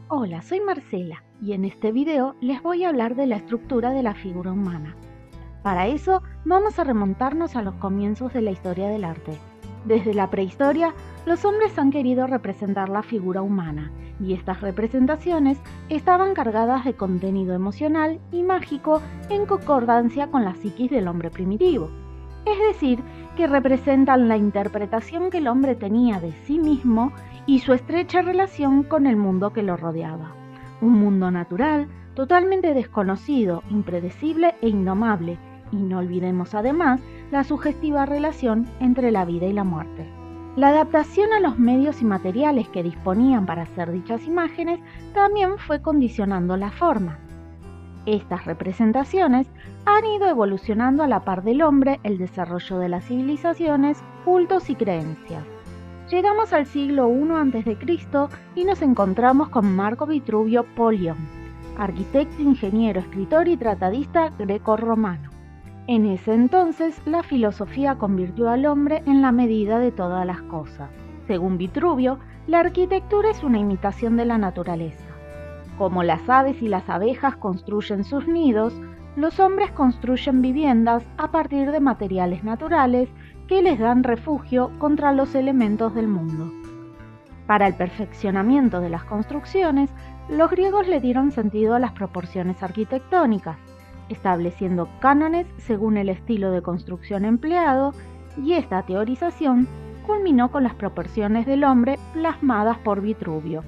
Hola, soy Marcela y en este video les voy a hablar de la estructura de la figura humana. Para eso vamos a remontarnos a los comienzos de la historia del arte. Desde la prehistoria, los hombres han querido representar la figura humana y estas representaciones estaban cargadas de contenido emocional y mágico en concordancia con la psiquis del hombre primitivo. Es decir, que representan la interpretación que el hombre tenía de sí mismo y su estrecha relación con el mundo que lo rodeaba. Un mundo natural, totalmente desconocido, impredecible e indomable, y no olvidemos además la sugestiva relación entre la vida y la muerte. La adaptación a los medios y materiales que disponían para hacer dichas imágenes también fue condicionando la forma. Estas representaciones han ido evolucionando a la par del hombre, el desarrollo de las civilizaciones, cultos y creencias. Llegamos al siglo I a.C. y nos encontramos con Marco Vitruvio Polión, arquitecto, ingeniero, escritor y tratadista greco-romano. En ese entonces, la filosofía convirtió al hombre en la medida de todas las cosas. Según Vitruvio, la arquitectura es una imitación de la naturaleza. Como las aves y las abejas construyen sus nidos, los hombres construyen viviendas a partir de materiales naturales que les dan refugio contra los elementos del mundo. Para el perfeccionamiento de las construcciones, los griegos le dieron sentido a las proporciones arquitectónicas, estableciendo cánones según el estilo de construcción empleado, y esta teorización culminó con las proporciones del hombre plasmadas por Vitruvio.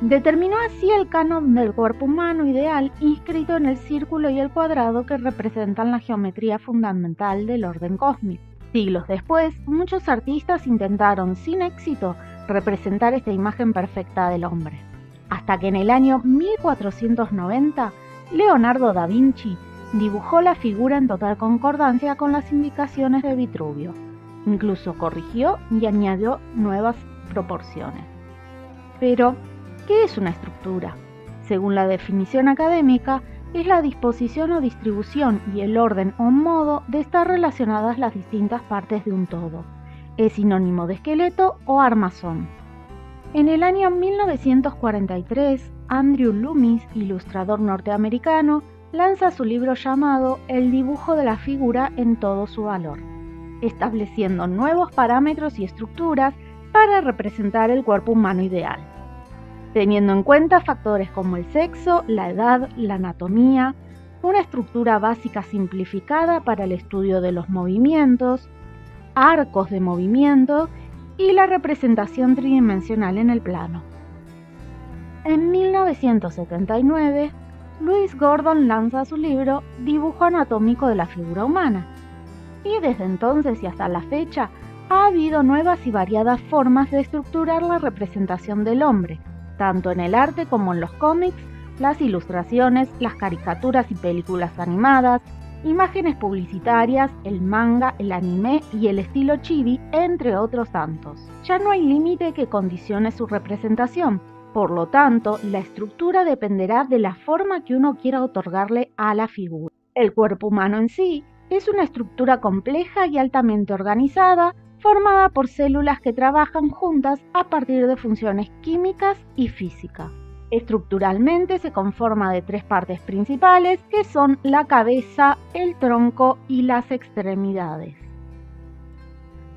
Determinó así el canon del cuerpo humano ideal inscrito en el círculo y el cuadrado que representan la geometría fundamental del orden cósmico. Siglos después, muchos artistas intentaron sin éxito representar esta imagen perfecta del hombre, hasta que en el año 1490 Leonardo da Vinci dibujó la figura en total concordancia con las indicaciones de Vitruvio. Incluso corrigió y añadió nuevas proporciones. Pero, ¿qué es una estructura? Según la definición académica, es la disposición o distribución y el orden o modo de estar relacionadas las distintas partes de un todo. Es sinónimo de esqueleto o armazón. En el año 1943, Andrew Loomis, ilustrador norteamericano, lanza su libro llamado El dibujo de la figura en todo su valor, estableciendo nuevos parámetros y estructuras para representar el cuerpo humano ideal, teniendo en cuenta factores como el sexo, la edad, la anatomía, una estructura básica simplificada para el estudio de los movimientos, arcos de movimiento y la representación tridimensional en el plano. En 1979, Louis Gordon lanza su libro Dibujo anatómico de la figura humana, y desde entonces y hasta la fecha ha habido nuevas y variadas formas de estructurar la representación del hombre, tanto en el arte como en los cómics, las ilustraciones, las caricaturas y películas animadas, imágenes publicitarias, el manga, el anime y el estilo chibi, entre otros tantos. Ya no hay límite que condicione su representación, por lo tanto, la estructura dependerá de la forma que uno quiera otorgarle a la figura. El cuerpo humano en sí es una estructura compleja y altamente organizada, formada por células que trabajan juntas a partir de funciones químicas y físicas. Estructuralmente se conforma de tres partes principales, que son la cabeza, el tronco y las extremidades.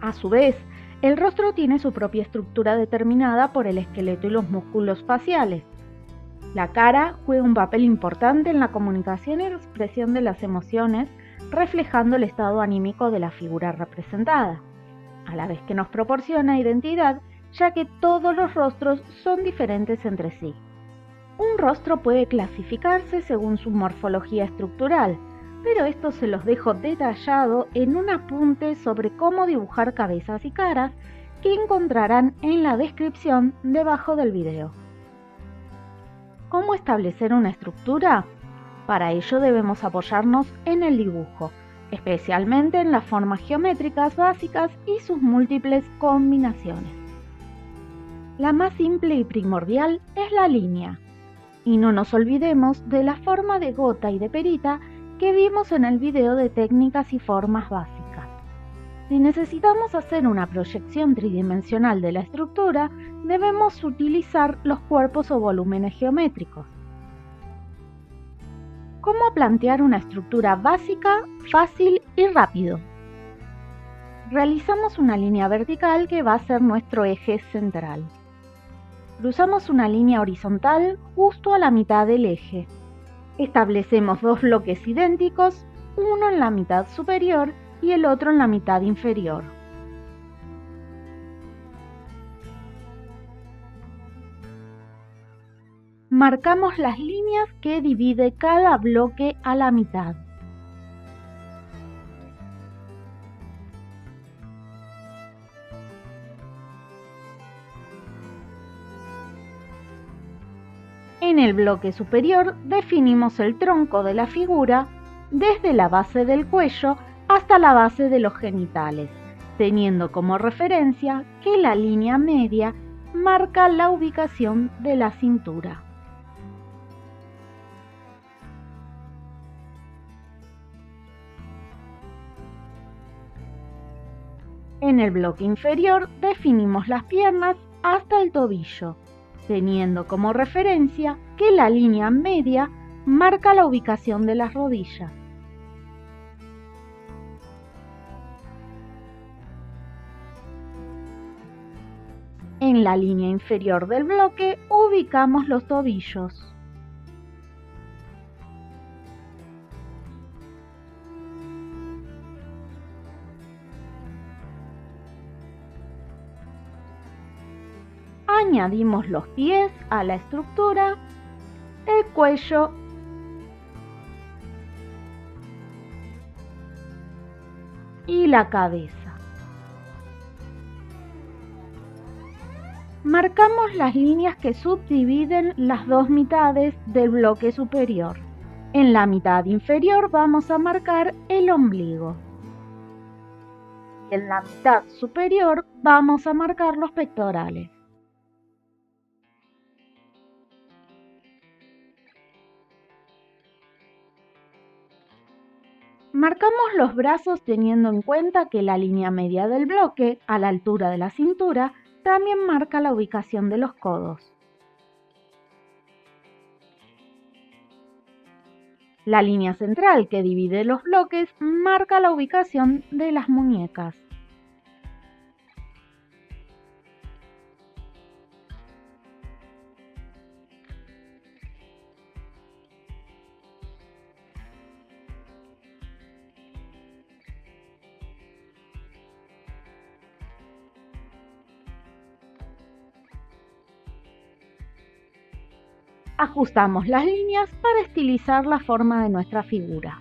A su vez, el rostro tiene su propia estructura determinada por el esqueleto y los músculos faciales. La cara juega un papel importante en la comunicación y la expresión de las emociones, reflejando el estado anímico de la figura representada, a la vez que nos proporciona identidad, ya que todos los rostros son diferentes entre sí. Un rostro puede clasificarse según su morfología estructural, pero esto se los dejo detallado en un apunte sobre cómo dibujar cabezas y caras que encontrarán en la descripción debajo del video. ¿Cómo establecer una estructura? Para ello debemos apoyarnos en el dibujo, especialmente en las formas geométricas básicas y sus múltiples combinaciones. La más simple y primordial es la línea, y no nos olvidemos de la forma de gota y de perita que vimos en el video de técnicas y formas básicas. Si necesitamos hacer una proyección tridimensional de la estructura, debemos utilizar los cuerpos o volúmenes geométricos. ¿Cómo plantear una estructura básica, fácil y rápido? Realizamos una línea vertical que va a ser nuestro eje central. Cruzamos una línea horizontal justo a la mitad del eje. Establecemos dos bloques idénticos, uno en la mitad superior y el otro en la mitad inferior. Marcamos las líneas que divide cada bloque a la mitad. En el bloque superior definimos el tronco de la figura desde la base del cuello hasta la base de los genitales, teniendo como referencia que la línea media marca la ubicación de la cintura. En el bloque inferior definimos las piernas hasta el tobillo, teniendo como referencia que la línea media marca la ubicación de las rodillas. En la línea inferior del bloque ubicamos los tobillos. Añadimos los pies a la estructura, el cuello y la cabeza. Marcamos las líneas que subdividen las dos mitades del bloque superior. En la mitad inferior vamos a marcar el ombligo. En la mitad superior vamos a marcar los pectorales. Marcamos los brazos teniendo en cuenta que la línea media del bloque, a la altura de la cintura, también marca la ubicación de los codos. La línea central que divide los bloques marca la ubicación de las muñecas. Ajustamos las líneas para estilizar la forma de nuestra figura.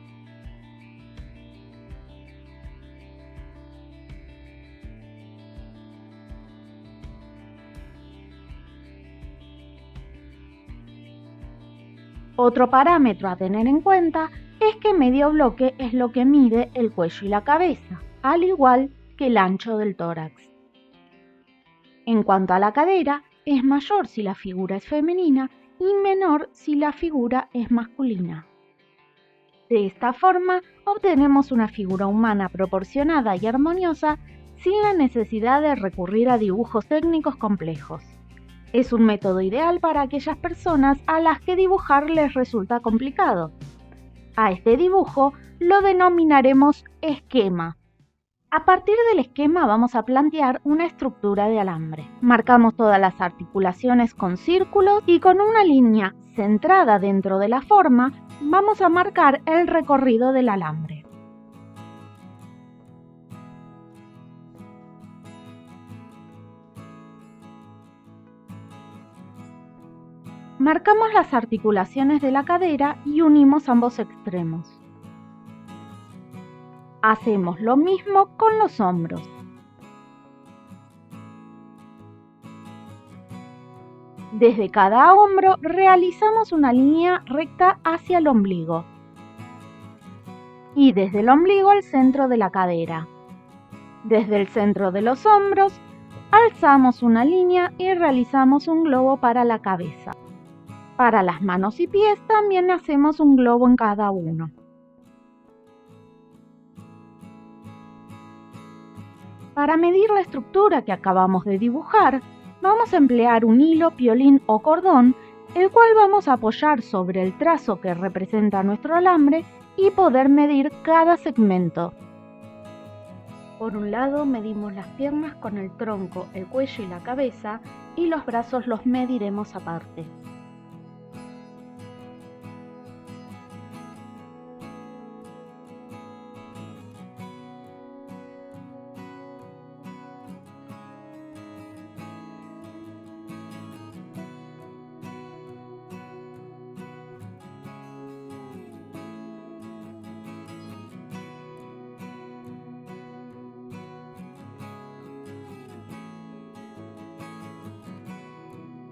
Otro parámetro a tener en cuenta es que medio bloque es lo que mide el cuello y la cabeza, al igual que el ancho del tórax. En cuanto a la cadera, es mayor si la figura es femenina y menor si la figura es masculina. De esta forma, obtenemos una figura humana proporcionada y armoniosa sin la necesidad de recurrir a dibujos técnicos complejos. Es un método ideal para aquellas personas a las que dibujar les resulta complicado. A este dibujo lo denominaremos esquema. A partir del esquema vamos a plantear una estructura de alambre. Marcamos todas las articulaciones con círculos y con una línea centrada dentro de la forma vamos a marcar el recorrido del alambre. Marcamos las articulaciones de la cadera y unimos ambos extremos. Hacemos lo mismo con los hombros. Desde cada hombro realizamos una línea recta hacia el ombligo y desde el ombligo al centro de la cadera. Desde el centro de los hombros alzamos una línea y realizamos un globo para la cabeza. Para las manos y pies también hacemos un globo en cada uno. Para medir la estructura que acabamos de dibujar, vamos a emplear un hilo, piolín o cordón, el cual vamos a apoyar sobre el trazo que representa nuestro alambre y poder medir cada segmento. Por un lado medimos las piernas con el tronco, el cuello y la cabeza, y los brazos los mediremos aparte.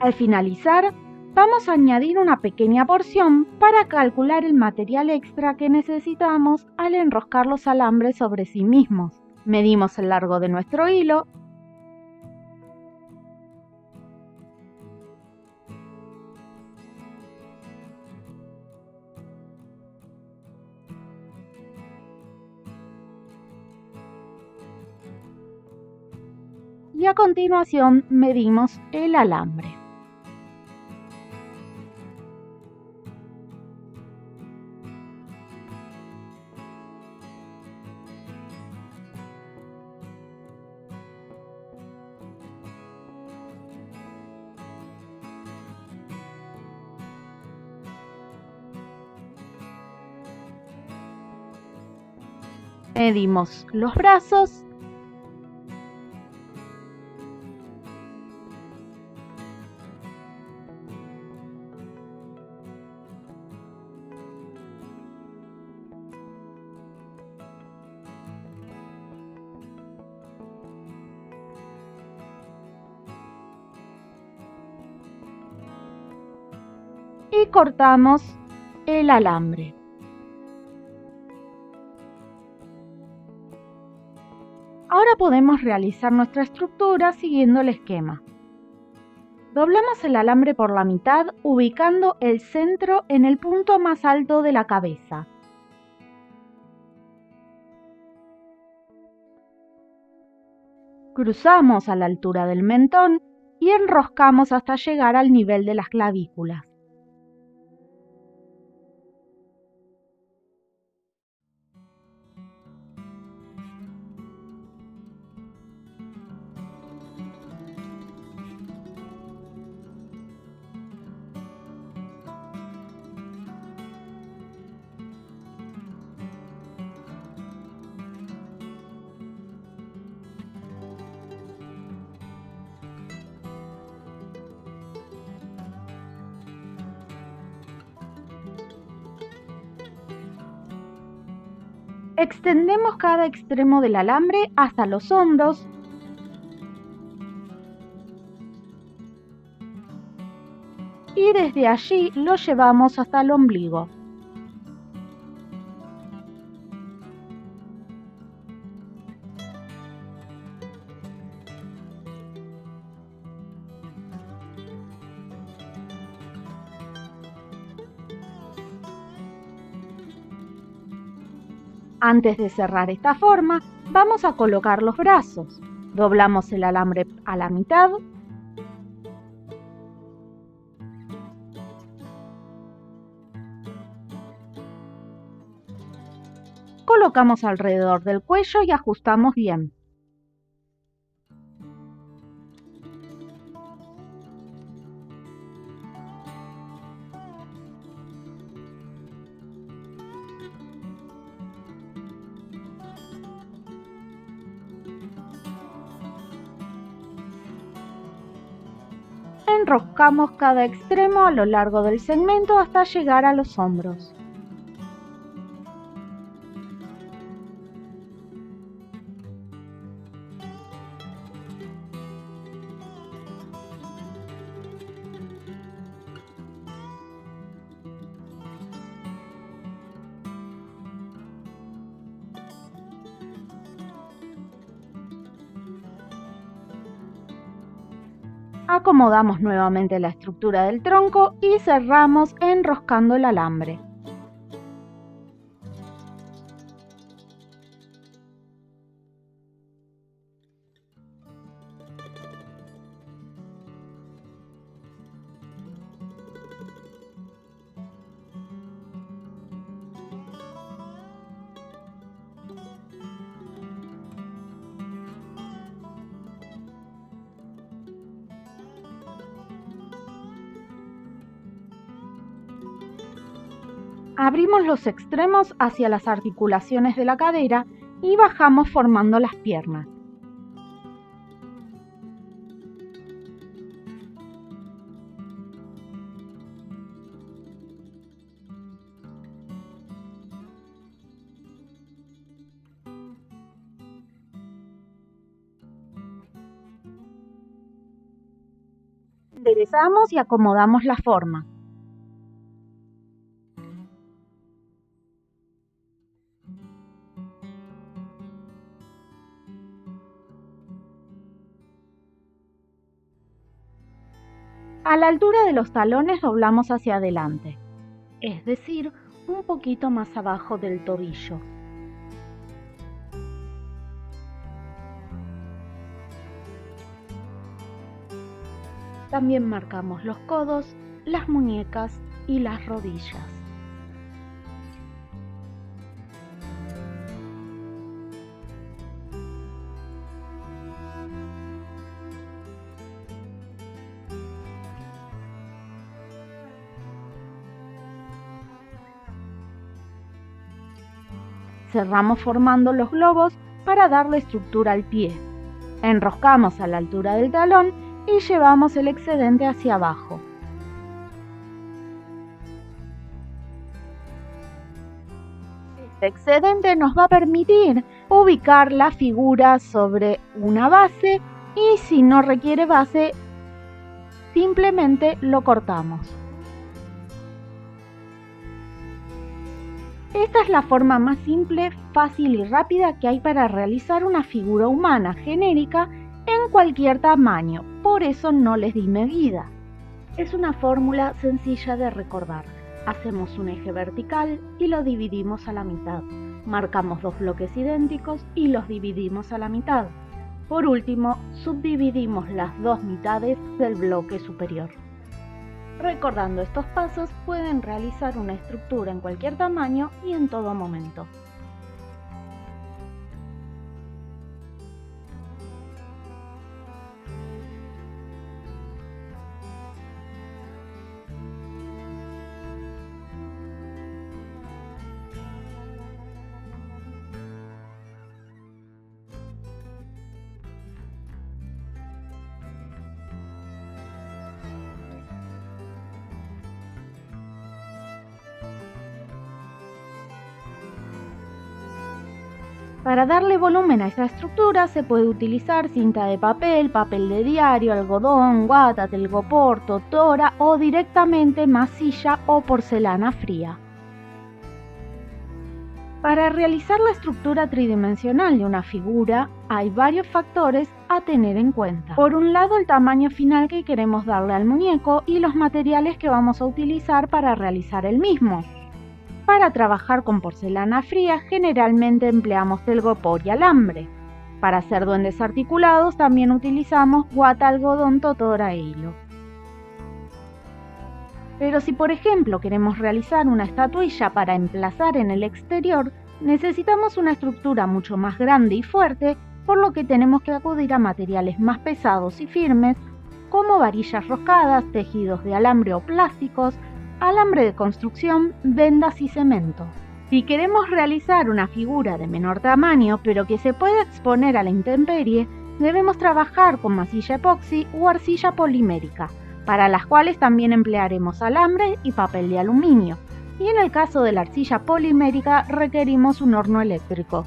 Al finalizar, vamos a añadir una pequeña porción para calcular el material extra que necesitamos al enroscar los alambres sobre sí mismos. Medimos el largo de nuestro hilo y a continuación medimos el alambre. Medimos los brazos y cortamos el alambre. Ahora podemos realizar nuestra estructura siguiendo el esquema. Doblamos el alambre por la mitad, ubicando el centro en el punto más alto de la cabeza. Cruzamos a la altura del mentón y enroscamos hasta llegar al nivel de las clavículas. Extendemos cada extremo del alambre hasta los hombros y desde allí lo llevamos hasta el ombligo. Antes de cerrar esta forma, vamos a colocar los brazos. Doblamos el alambre a la mitad. Colocamos alrededor del cuello y ajustamos bien. Enroscamos cada extremo a lo largo del segmento hasta llegar a los hombros. Acomodamos nuevamente la estructura del tronco y cerramos enroscando el alambre. Abrimos los extremos hacia las articulaciones de la cadera y bajamos formando las piernas. Enderezamos y acomodamos la forma. A la altura de los talones doblamos hacia adelante, es decir, un poquito más abajo del tobillo. También marcamos los codos, las muñecas y las rodillas. Cerramos formando los globos para darle estructura al pie. Enroscamos a la altura del talón y llevamos el excedente hacia abajo. Este excedente nos va a permitir ubicar la figura sobre una base y si no requiere base, simplemente lo cortamos. Esta es la forma más simple, fácil y rápida que hay para realizar una figura humana genérica en cualquier tamaño, por eso no les di medida. Es una fórmula sencilla de recordar. Hacemos un eje vertical y lo dividimos a la mitad. Marcamos dos bloques idénticos y los dividimos a la mitad. Por último, subdividimos las dos mitades del bloque superior. Recordando estos pasos, pueden realizar una estructura en cualquier tamaño y en todo momento. Para darle volumen a esta estructura se puede utilizar cinta de papel, papel de diario, algodón, guata, telgopor, totora o directamente masilla o porcelana fría. Para realizar la estructura tridimensional de una figura hay varios factores a tener en cuenta. Por un lado, el tamaño final que queremos darle al muñeco y los materiales que vamos a utilizar para realizar el mismo. Para trabajar con porcelana fría generalmente empleamos telgopor y alambre. Para hacer duendes articulados también utilizamos guata, algodón, totora e hilo. Pero si por ejemplo queremos realizar una estatuilla para emplazar en el exterior, necesitamos una estructura mucho más grande y fuerte, por lo que tenemos que acudir a materiales más pesados y firmes, como varillas roscadas, tejidos de alambre o plásticos, alambre de construcción, vendas y cemento. Si queremos realizar una figura de menor tamaño, pero que se pueda exponer a la intemperie, debemos trabajar con masilla epoxi o arcilla polimérica, para las cuales también emplearemos alambre y papel de aluminio, y en el caso de la arcilla polimérica requerimos un horno eléctrico.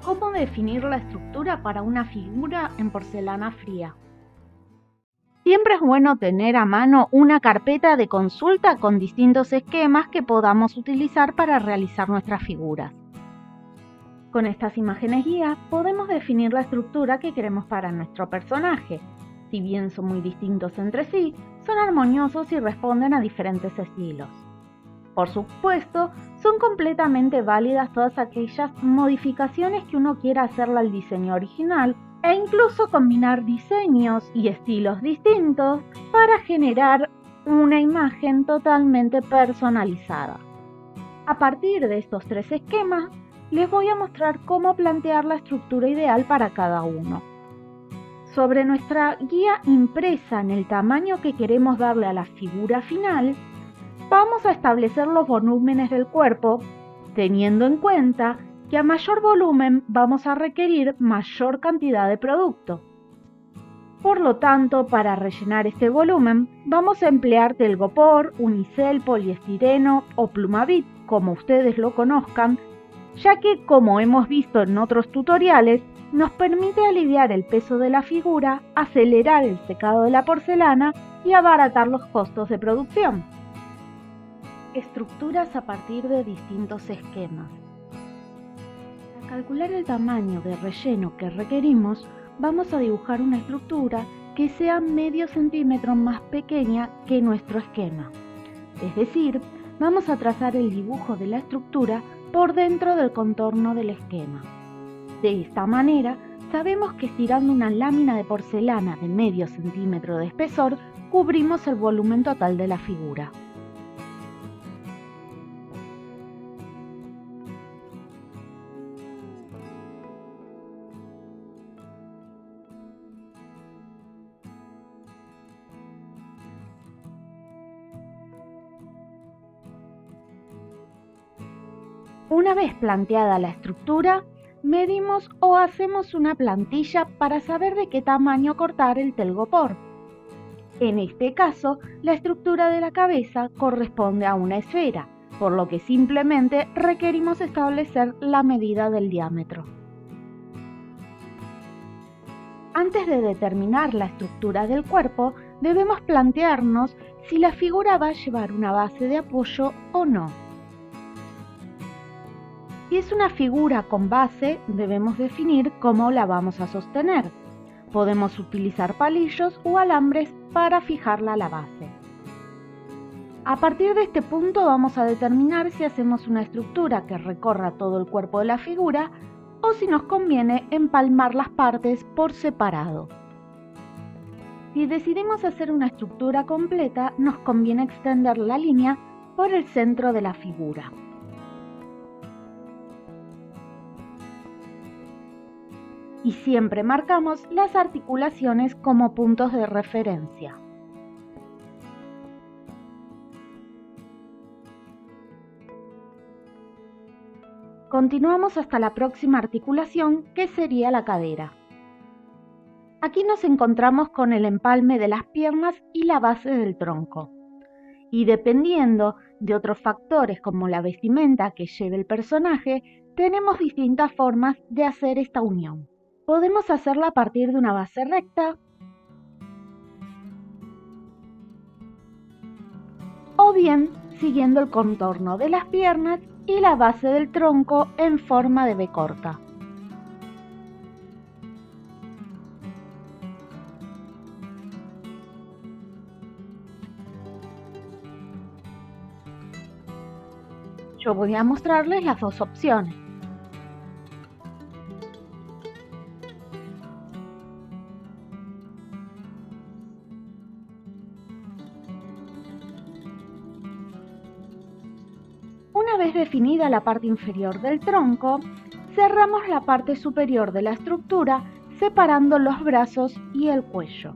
¿Cómo definir la estructura para una figura en porcelana fría? Siempre es bueno tener a mano una carpeta de consulta con distintos esquemas que podamos utilizar para realizar nuestras figuras. Con estas imágenes guía podemos definir la estructura que queremos para nuestro personaje. Si bien son muy distintos entre sí, son armoniosos y responden a diferentes estilos. Por supuesto, son completamente válidas todas aquellas modificaciones que uno quiera hacerle al diseño original e incluso combinar diseños y estilos distintos para generar una imagen totalmente personalizada. A partir de estos tres esquemas, les voy a mostrar cómo plantear la estructura ideal para cada uno. Sobre nuestra guía impresa en el tamaño que queremos darle a la figura final, vamos a establecer los volúmenes del cuerpo, teniendo en cuenta que a mayor volumen vamos a requerir mayor cantidad de producto. Por lo tanto, para rellenar este volumen, vamos a emplear telgopor, unicel, poliestireno o plumavit, como ustedes lo conozcan, ya que, como hemos visto en otros tutoriales, nos permite aliviar el peso de la figura, acelerar el secado de la porcelana y abaratar los costos de producción. Estructuras a partir de distintos esquemas. Para calcular el tamaño de relleno que requerimos, vamos a dibujar una estructura que sea medio centímetro más pequeña que nuestro esquema. Es decir, vamos a trazar el dibujo de la estructura por dentro del contorno del esquema. De esta manera, sabemos que estirando una lámina de porcelana de medio centímetro de espesor, cubrimos el volumen total de la figura. Una vez planteada la estructura, medimos o hacemos una plantilla para saber de qué tamaño cortar el telgopor. En este caso, la estructura de la cabeza corresponde a una esfera, por lo que simplemente requerimos establecer la medida del diámetro. Antes de determinar la estructura del cuerpo, debemos plantearnos si la figura va a llevar una base de apoyo o no. Si es una figura con base, debemos definir cómo la vamos a sostener. Podemos utilizar palillos o alambres para fijarla a la base. A partir de este punto vamos a determinar si hacemos una estructura que recorra todo el cuerpo de la figura o si nos conviene empalmar las partes por separado. Si decidimos hacer una estructura completa, nos conviene extender la línea por el centro de la figura. Y siempre marcamos las articulaciones como puntos de referencia. Continuamos hasta la próxima articulación, que sería la cadera. Aquí nos encontramos con el empalme de las piernas y la base del tronco. Y dependiendo de otros factores como la vestimenta que lleve el personaje, tenemos distintas formas de hacer esta unión. Podemos hacerla a partir de una base recta o bien siguiendo el contorno de las piernas y la base del tronco en forma de V corta. Yo voy a mostrarles las dos opciones. Una vez definida la parte inferior del tronco, cerramos la parte superior de la estructura separando los brazos y el cuello.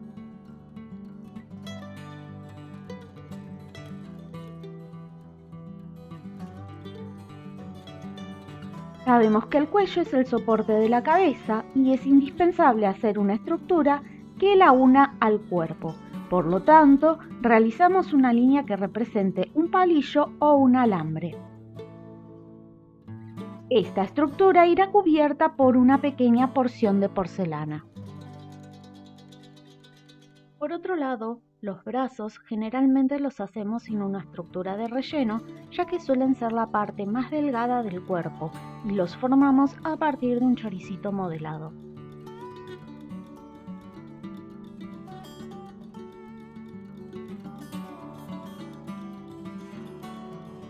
Sabemos que el cuello es el soporte de la cabeza y es indispensable hacer una estructura que la una al cuerpo. Por lo tanto, realizamos una línea que represente un palillo o un alambre. Esta estructura irá cubierta por una pequeña porción de porcelana. Por otro lado, los brazos generalmente los hacemos sin una estructura de relleno, ya que suelen ser la parte más delgada del cuerpo, y los formamos a partir de un choricito modelado.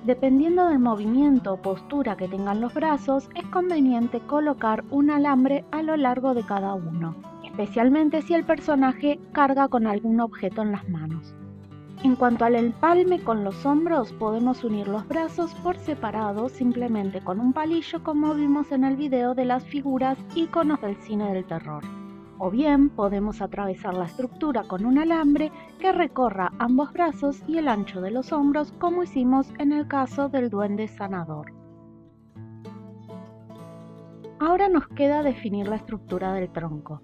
Dependiendo del movimiento o postura que tengan los brazos, es conveniente colocar un alambre a lo largo de cada uno, especialmente si el personaje carga con algún objeto en las manos. En cuanto al empalme con los hombros, podemos unir los brazos por separado simplemente con un palillo, como vimos en el video de las figuras íconos del cine del terror. O bien podemos atravesar la estructura con un alambre que recorra ambos brazos y el ancho de los hombros, como hicimos en el caso del duende sanador. Ahora nos queda definir la estructura del tronco.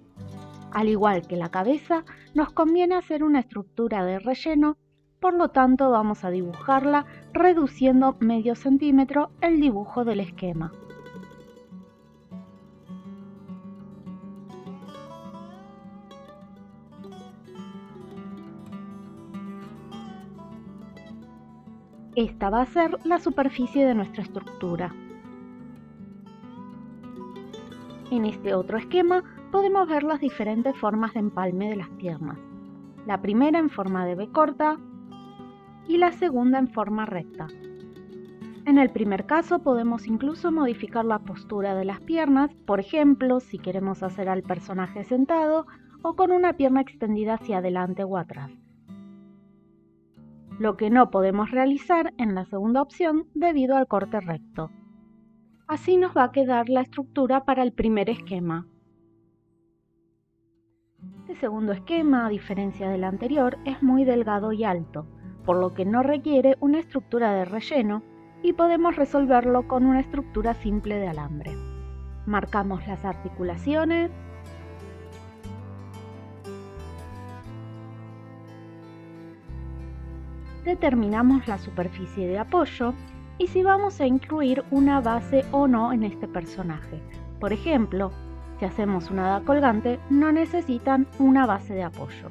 Al igual que la cabeza, nos conviene hacer una estructura de relleno, por lo tanto vamos a dibujarla reduciendo medio centímetro el dibujo del esquema. Esta va a ser la superficie de nuestra estructura. En este otro esquema podemos ver las diferentes formas de empalme de las piernas. La primera en forma de B corta y la segunda en forma recta. En el primer caso podemos incluso modificar la postura de las piernas, por ejemplo, si queremos hacer al personaje sentado o con una pierna extendida hacia adelante o atrás. Lo que no podemos realizar en la segunda opción debido al corte recto. Así nos va a quedar la estructura para el primer esquema. Este segundo esquema, a diferencia del anterior, es muy delgado y alto, por lo que no requiere una estructura de relleno y podemos resolverlo con una estructura simple de alambre. Marcamos las articulaciones, determinamos la superficie de apoyo y si vamos a incluir una base o no en este personaje. Por ejemplo, si hacemos una hada colgante, no necesitan una base de apoyo.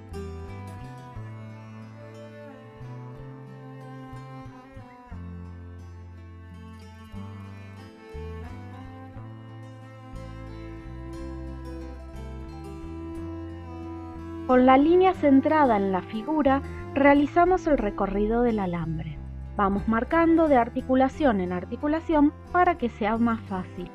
Con la línea centrada en la figura, realizamos el recorrido del alambre. Vamos marcando de articulación en articulación para que sea más fácil.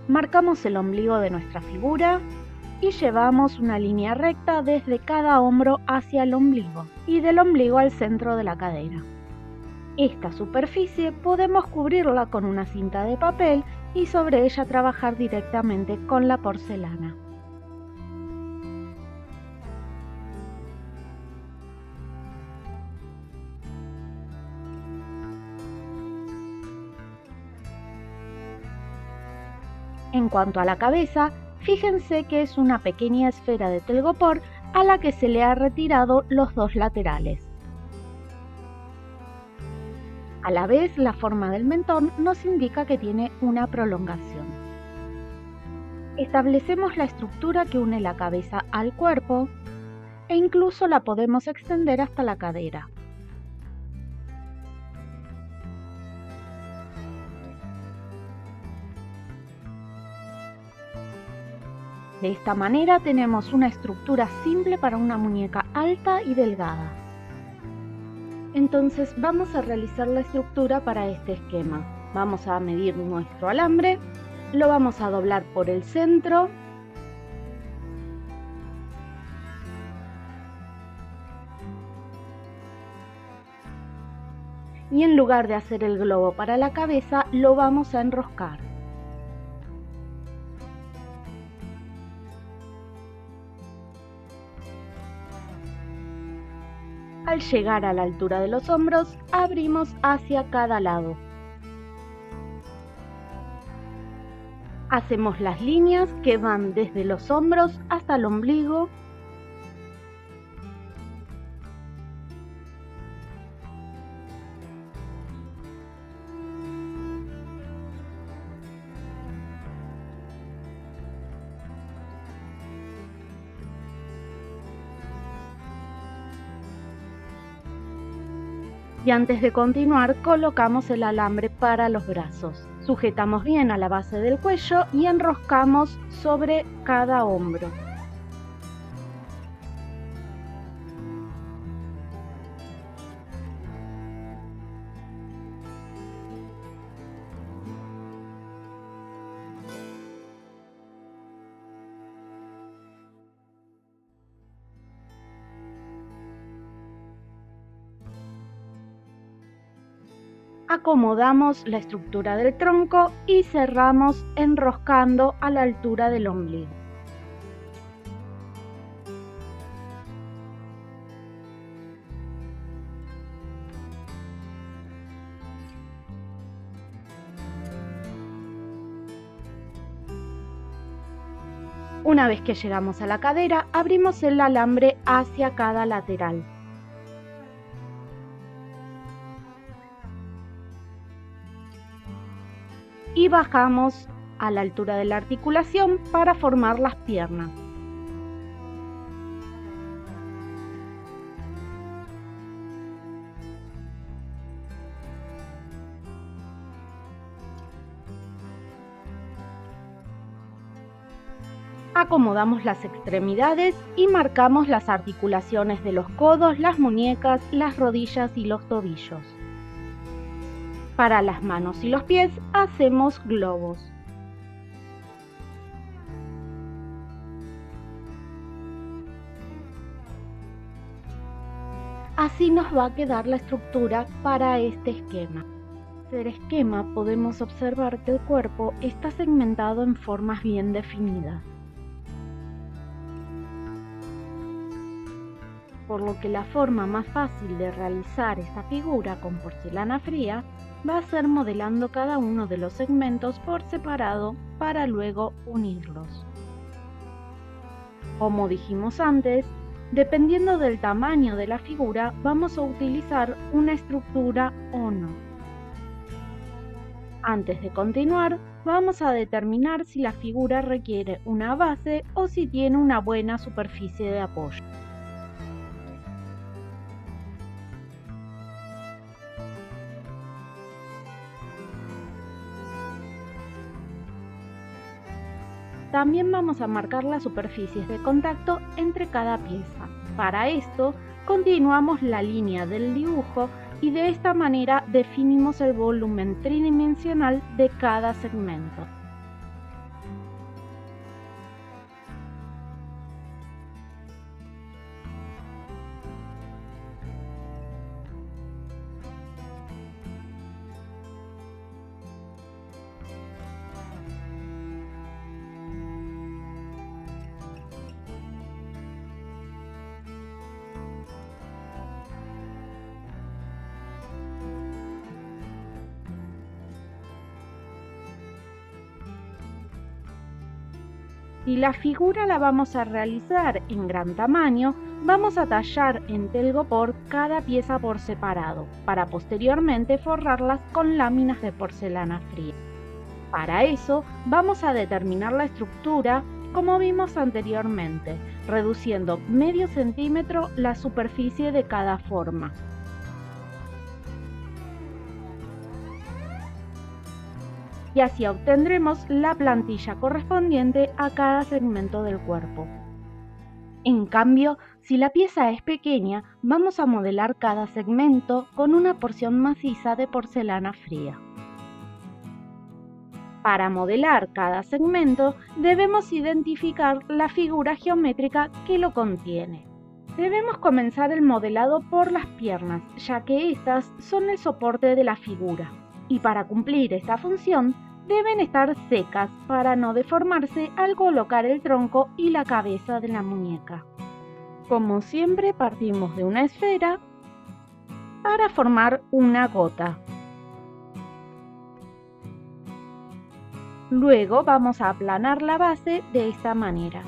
Marcamos el ombligo de nuestra figura y llevamos una línea recta desde cada hombro hacia el ombligo y del ombligo al centro de la cadera. Esta superficie podemos cubrirla con una cinta de papel y sobre ella trabajar directamente con la porcelana. En cuanto a la cabeza, fíjense que es una pequeña esfera de telgopor a la que se le ha retirado los dos laterales. A la vez, la forma del mentón nos indica que tiene una prolongación. Establecemos la estructura que une la cabeza al cuerpo e incluso la podemos extender hasta la cadera. De esta manera tenemos una estructura simple para una muñeca alta y delgada. Entonces vamos a realizar la estructura para este esquema. Vamos a medir nuestro alambre, lo vamos a doblar por el centro y en lugar de hacer el globo para la cabeza, lo vamos a enroscar. Al llegar a la altura de los hombros, abrimos hacia cada lado. Hacemos las líneas que van desde los hombros hasta el ombligo. Y antes de continuar, colocamos el alambre para los brazos. Sujetamos bien a la base del cuello y enroscamos sobre cada hombro. Acomodamos la estructura del tronco y cerramos enroscando a la altura del ombligo. Una vez que llegamos a la cadera, abrimos el alambre hacia cada lateral. Y bajamos a la altura de la articulación para formar las piernas. Acomodamos las extremidades y marcamos las articulaciones de los codos, las muñecas, las rodillas y los tobillos. Para las manos y los pies hacemos globos. Así nos va a quedar la estructura para este esquema. En el esquema podemos observar que el cuerpo está segmentado en formas bien definidas, por lo que la forma más fácil de realizar esta figura con porcelana fría va a ser modelando cada uno de los segmentos por separado para luego unirlos. Como dijimos antes, dependiendo del tamaño de la figura, vamos a utilizar una estructura o no. Antes de continuar, vamos a determinar si la figura requiere una base o si tiene una buena superficie de apoyo. También vamos a marcar las superficies de contacto entre cada pieza. Para esto, continuamos la línea del dibujo y de esta manera definimos el volumen tridimensional de cada segmento. Si la figura la vamos a realizar en gran tamaño, vamos a tallar en telgopor cada pieza por separado, para posteriormente forrarlas con láminas de porcelana fría. Para eso, vamos a determinar la estructura como vimos anteriormente, reduciendo medio centímetro la superficie de cada forma. Y así obtendremos la plantilla correspondiente a cada segmento del cuerpo. En cambio, si la pieza es pequeña, vamos a modelar cada segmento con una porción maciza de porcelana fría. Para modelar cada segmento, debemos identificar la figura geométrica que lo contiene. Debemos comenzar el modelado por las piernas, ya que estas son el soporte de la figura. Y para cumplir esta función, deben estar secas para no deformarse al colocar el tronco y la cabeza de la muñeca. Como siempre, partimos de una esfera para formar una gota. Luego vamos a aplanar la base de esta manera.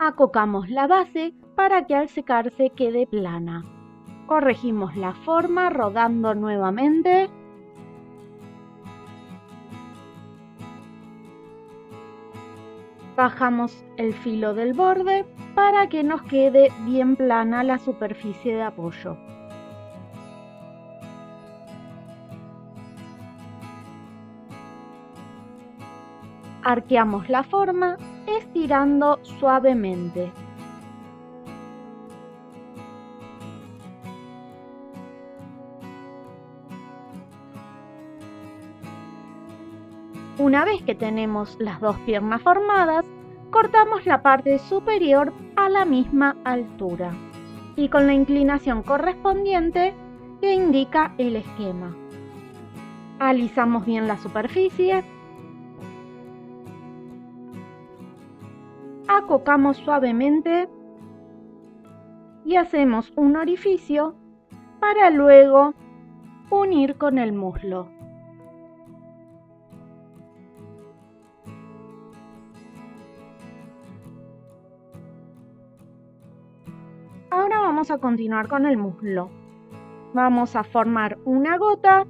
Acocamos la base para que al secarse quede plana. Corregimos la forma rodando nuevamente. Bajamos el filo del borde para que nos quede bien plana la superficie de apoyo. Arqueamos la forma estirando suavemente. Una vez que tenemos las dos piernas formadas, cortamos la parte superior a la misma altura y con la inclinación correspondiente que indica el esquema. Alisamos bien la superficie, acocamos suavemente y hacemos un orificio para luego unir con el muslo. Ahora vamos a continuar con el muslo. Vamos a formar una gota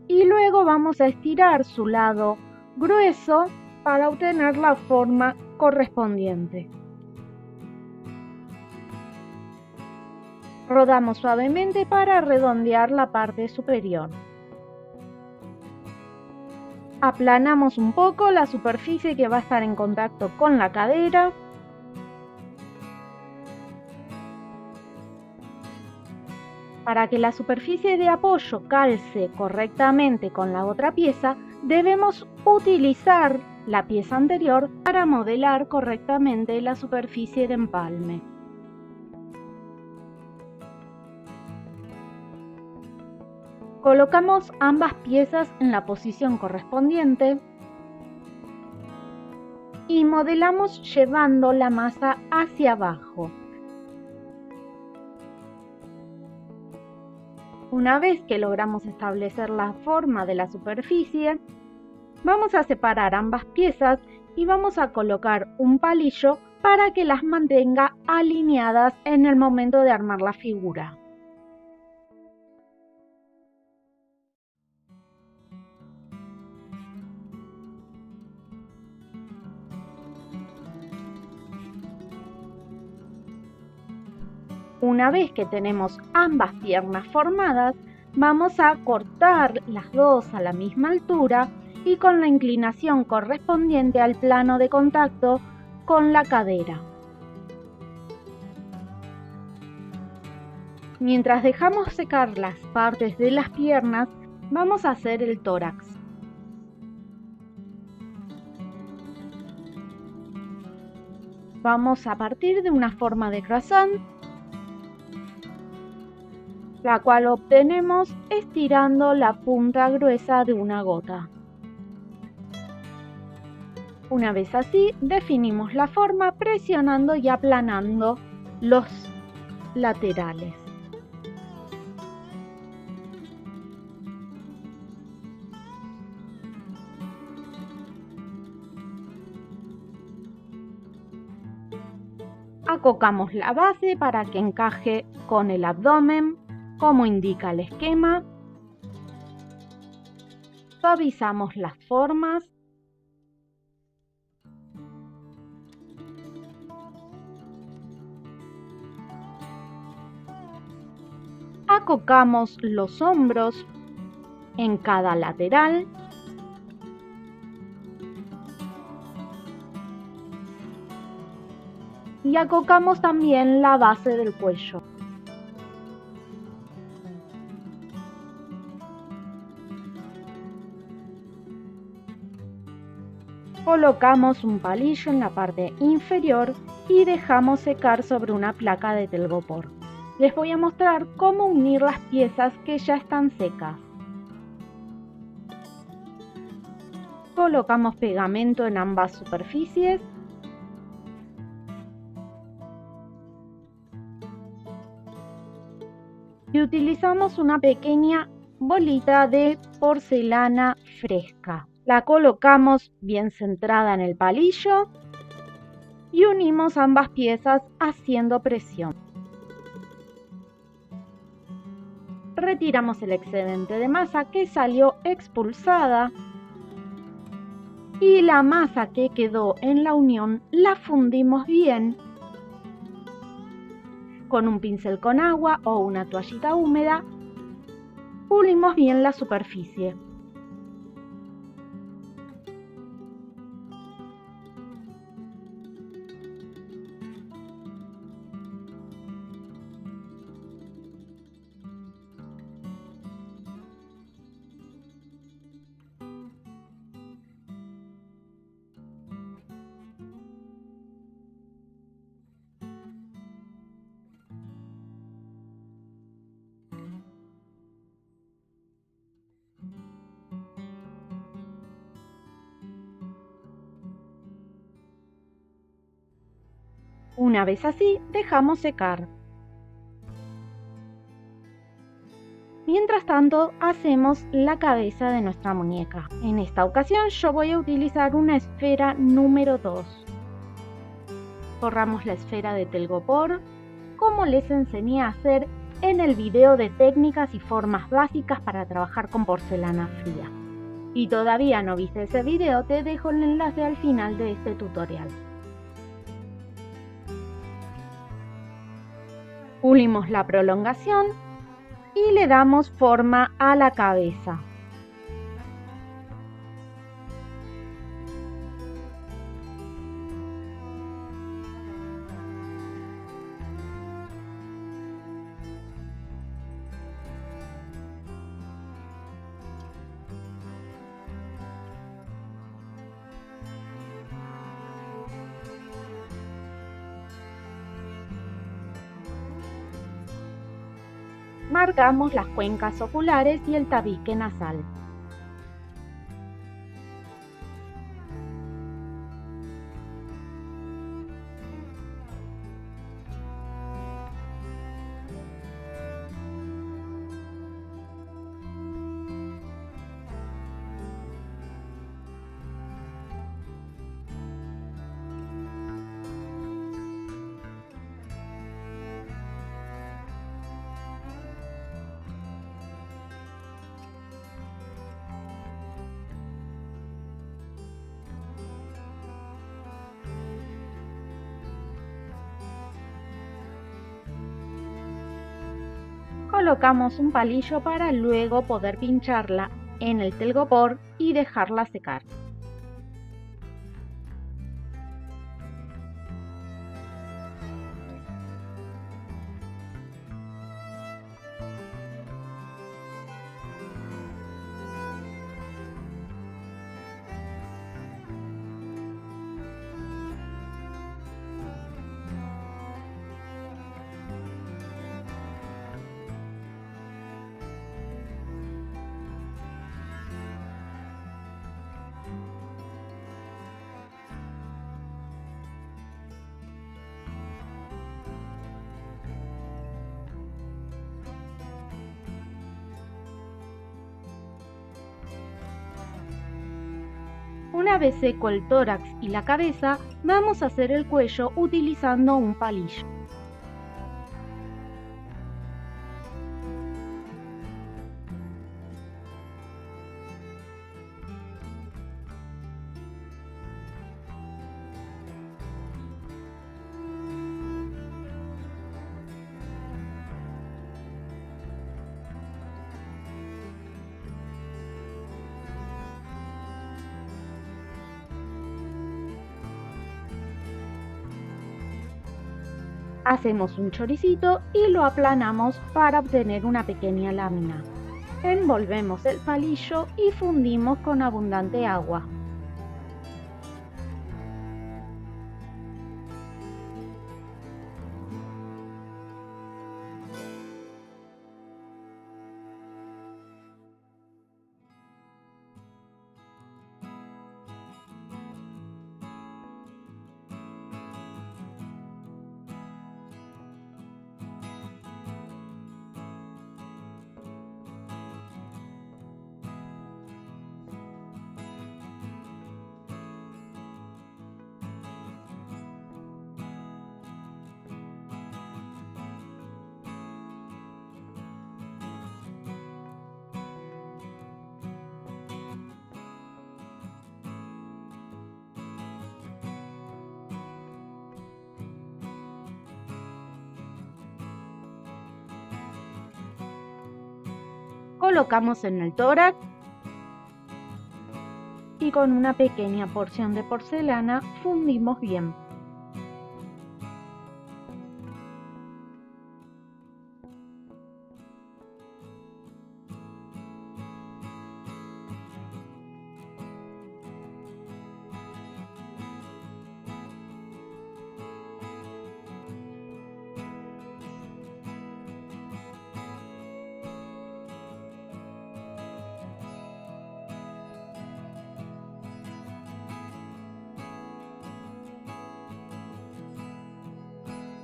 y luego vamos a estirar su lado grueso para obtener la forma correspondiente. Rodamos suavemente para redondear la parte superior. Aplanamos un poco la superficie que va a estar en contacto con la cadera. Para que la superficie de apoyo calce correctamente con la otra pieza, debemos utilizar la pieza anterior para modelar correctamente la superficie de empalme. Colocamos ambas piezas en la posición correspondiente y modelamos llevando la masa hacia abajo. Una vez que logramos establecer la forma de la superficie, vamos a separar ambas piezas y vamos a colocar un palillo para que las mantenga alineadas en el momento de armar la figura. Una vez que tenemos ambas piernas formadas, vamos a cortar las dos a la misma altura y con la inclinación correspondiente al plano de contacto con la cadera. Mientras dejamos secar las partes de las piernas, vamos a hacer el tórax. Vamos a partir de una forma de croissant, la cual obtenemos estirando la punta gruesa de una gota. Una vez así, definimos la forma presionando y aplanando los laterales. Acocamos la base para que encaje con el abdomen, como indica el esquema. Suavizamos las formas. Acocamos los hombros en cada lateral. Y acocamos también la base del cuello. Colocamos un palillo en la parte inferior y dejamos secar sobre una placa de telgopor. Les voy a mostrar cómo unir las piezas que ya están secas. Colocamos pegamento en ambas superficies. Y utilizamos una pequeña bolita de porcelana fresca. La colocamos bien centrada en el palillo y unimos ambas piezas haciendo presión. Retiramos el excedente de masa que salió expulsada y la masa que quedó en la unión la fundimos bien con un pincel con agua o una toallita húmeda. Pulimos bien la superficie. Una vez así, dejamos secar. Mientras tanto, hacemos la cabeza de nuestra muñeca. En esta ocasión yo voy a utilizar una esfera número 2. Forramos la esfera de telgopor, como les enseñé a hacer en el video de técnicas y formas básicas para trabajar con porcelana fría. Si todavía no viste ese video, te dejo el enlace al final de este tutorial. Pulimos la prolongación y le damos forma a la cabeza. Marcamos las cuencas oculares y el tabique nasal. Colocamos un palillo para luego poder pincharla en el telgopor y dejarla secar. Una vez seco el tórax y la cabeza, vamos a hacer el cuello utilizando un palillo. Hacemos un choricito y lo aplanamos para obtener una pequeña lámina. Envolvemos el palillo y fundimos con abundante agua. Colocamos en el tórax y con una pequeña porción de porcelana fundimos bien.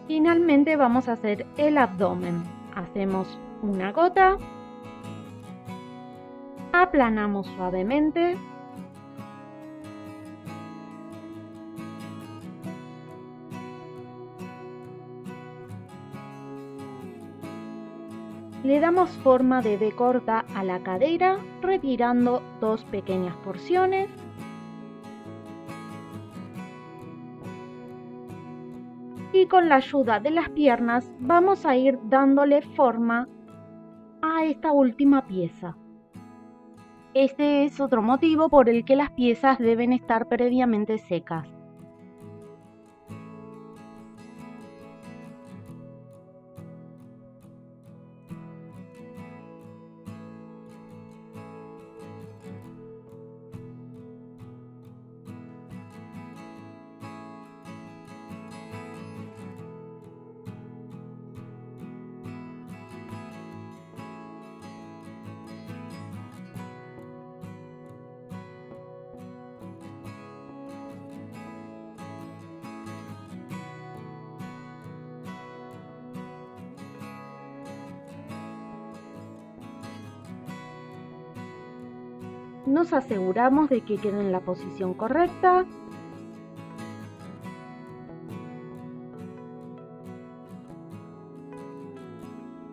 Finalmente vamos a hacer el abdomen. Hacemos una gota, aplanamos suavemente le damos forma de V corta a la cadera, retirando 2 pequeñas porciones. Y con la ayuda de las piernas vamos a ir dándole forma a esta última pieza. Este es otro motivo por el que las piezas deben estar previamente secas. Nos aseguramos de que quede en la posición correcta.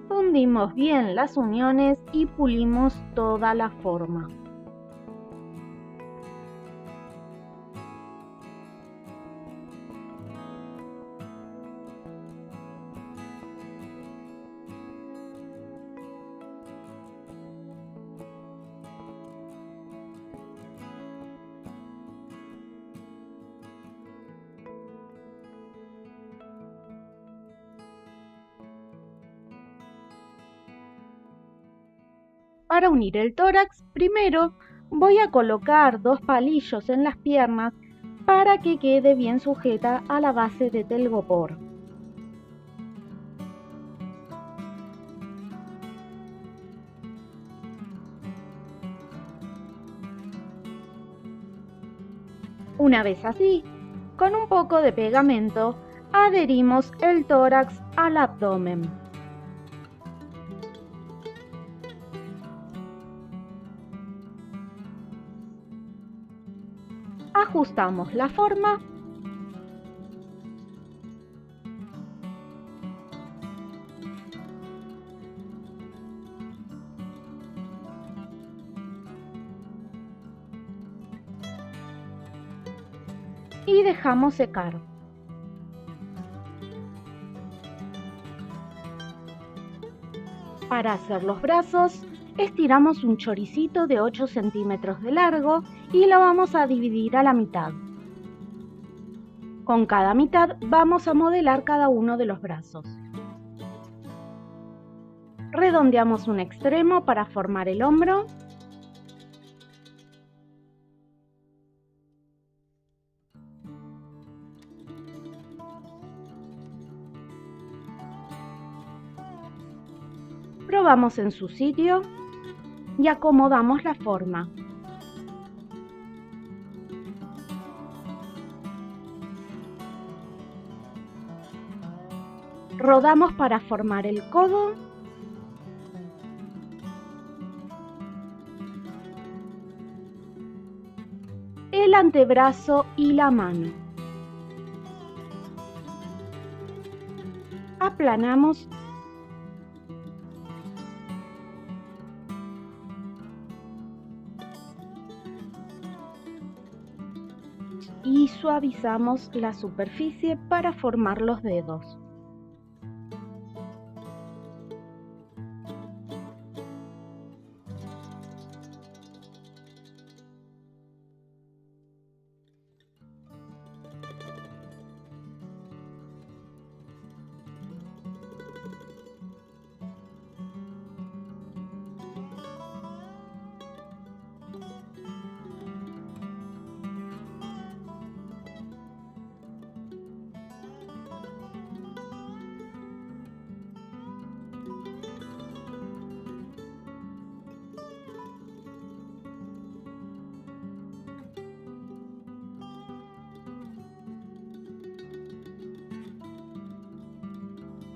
Fundimos bien las uniones y pulimos toda la forma. Para unir el tórax, primero voy a colocar 2 palillos en las piernas para que quede bien sujeta a la base de telgopor. Una vez así, con un poco de pegamento, adherimos el tórax al abdomen. Ajustamos la forma y dejamos secar. Para hacer los brazos, estiramos un choricito de 8 centímetros de largo y lo vamos a dividir a la mitad. Con cada mitad vamos a modelar cada uno de los brazos. Redondeamos un extremo para formar el hombro. Probamos en su sitio y acomodamos la forma. Rodamos para formar el codo. El antebrazo y la mano. Aplanamos y suavizamos la superficie para formar los dedos.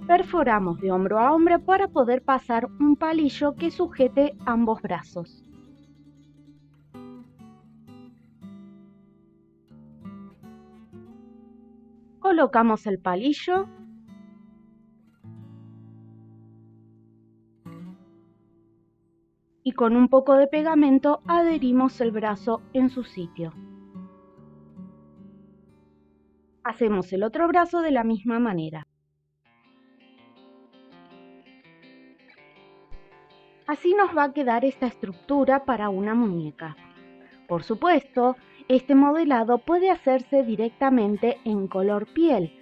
Perforamos de hombro a hombro para poder pasar un palillo que sujete ambos brazos. Colocamos el palillo y con un poco de pegamento adherimos el brazo en su sitio. Hacemos el otro brazo de la misma manera. Así nos va a quedar esta estructura para una muñeca. Por supuesto, este modelado puede hacerse directamente en color piel.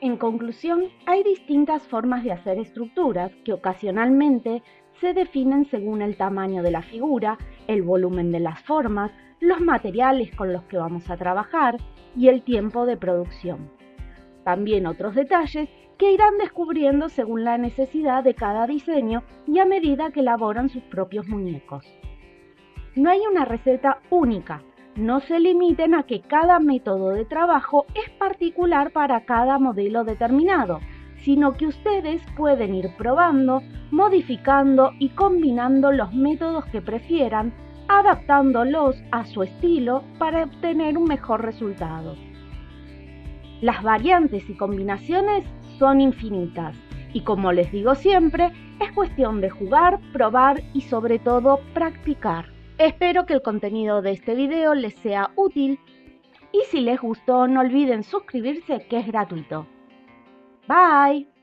En conclusión, hay distintas formas de hacer estructuras que ocasionalmente se definen según el tamaño de la figura, el volumen de las formas, los materiales con los que vamos a trabajar y el tiempo de producción. También otros detalles que irán descubriendo según la necesidad de cada diseño y a medida que elaboran sus propios muñecos. No hay una receta única, no se limiten a que cada método de trabajo es particular para cada modelo determinado, sino que ustedes pueden ir probando, modificando y combinando los métodos que prefieran, adaptándolos a su estilo para obtener un mejor resultado. Las variantes y combinaciones son infinitas y, como les digo siempre, es cuestión de jugar, probar y sobre todo practicar. Espero que el contenido de este video les sea útil y si les gustó no olviden suscribirse, que es gratuito. Bye.